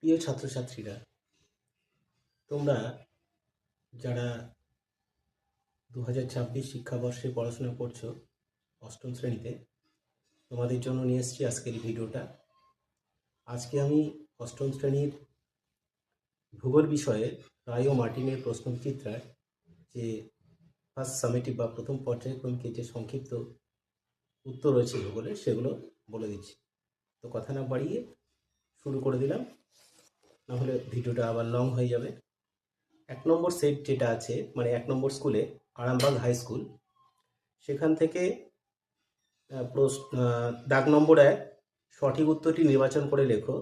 প্রিয় ছাত্রছাত্রীরা, তোমরা যারা 2026 শিক্ষাবর্ষে পড়াশোনা করছো অষ্টম শ্রেণীতে, তোমাদের জন্য নিয়ে এসেছি আজকের এই ভিডিওটা। আজকে আমি অষ্টম শ্রেণীর ভূগোল বিষয়ে রায় ও মার্টিনের প্রশ্নবিচিত্রার যে ফার্স্ট সামেটিভ বা প্রথম পর্যায়ক্রমিকের যে সংক্ষিপ্ত উত্তর রয়েছে ভূগোলের, সেগুলো বলে দিচ্ছি। তো কথা না বাড়িয়ে শুরু করে দিলাম, নাহলে ভিডিওটা আবার লং হয়ে যাবে। 1 নম্বর সেট যেটা আছে, মানে 1 নম্বর স্কুলে, আরামবাগ হাই স্কুল, সেখান থেকে দাগ নম্বর 1 সঠিক উত্তরটি নির্বাচন করে লেখো।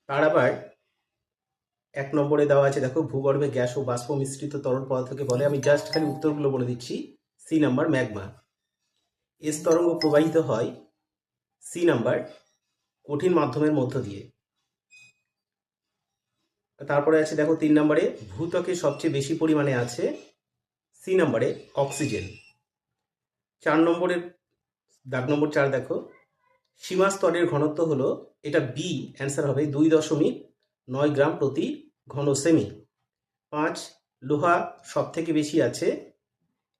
তার আবার 1 নম্বরে দেওয়া আছে, দেখো, ভূগর্ভে গ্যাস ও বাষ্প মিশ্রিত তরল পদার্থকে বলে। আমি জাস্ট খালি উত্তরগুলো বলে দিচ্ছি। C number magma. এস তরঙ্গ প্রবাহিত হয়, সি নাম্বার, কঠিন মাধ্যমের মধ্য দিয়ে। তারপরে আছে, দেখো, 3 নম্বরে ভূত্বকে সবচেয়ে বেশি পরিমাণে আছে, সি নাম্বারে, অক্সিজেন। 4 নম্বরের দাগ নম্বর 4, দেখো, সীমা স্তরের ঘনত্ব হলো, এটা বি অ্যান্সার হবে, 2.9 গ্রাম প্রতি ঘন সেমি। 5, লোহা সব থেকে বেশি আছে,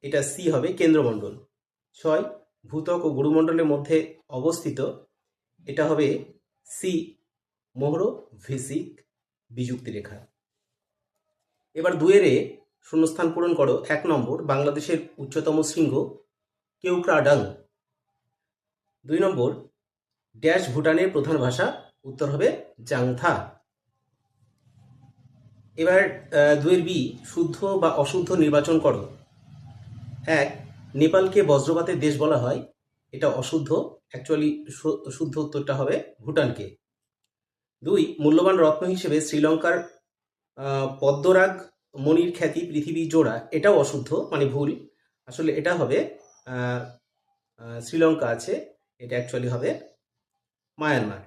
এটা সি হবে, কেন্দ্রমণ্ডল। 6, ভূত্বক ও গুরুমণ্ডলের মধ্যে অবস্থিত, এটা হবে সি, মোহরো-ভিসিক বিযুক্তি রেখা। এবার 2 শূন্যস্থান পূরণ করো। 1 নম্বর, বাংলাদেশের উচ্চতম শৃঙ্গ কেওক্রাডাং। 2 নম্বর, ড্যাশ ভুটানের প্রধান ভাষা, উত্তর হবে জাংথা। এবার 2 বি, শুদ্ধ বা অশুদ্ধ নির্বাচন করো। 1, নেপালকে বজ্রপাতের দেশ বলা হয়, এটা অশুদ্ধ, অ্যাকচুয়ালি শুদ্ধ উত্তরটা হবে ভুটানকে। 2, মূল্যবান রত্ন হিসেবে শ্রীলঙ্কার পদ্মরাগ মণির খ্যাতি পৃথিবী জোড়া, এটাও অশুদ্ধ, মানে ভুল। আসলে এটা হবে শ্রীলঙ্কা আছে, এটা অ্যাকচুয়ালি হবে মায়ানমার।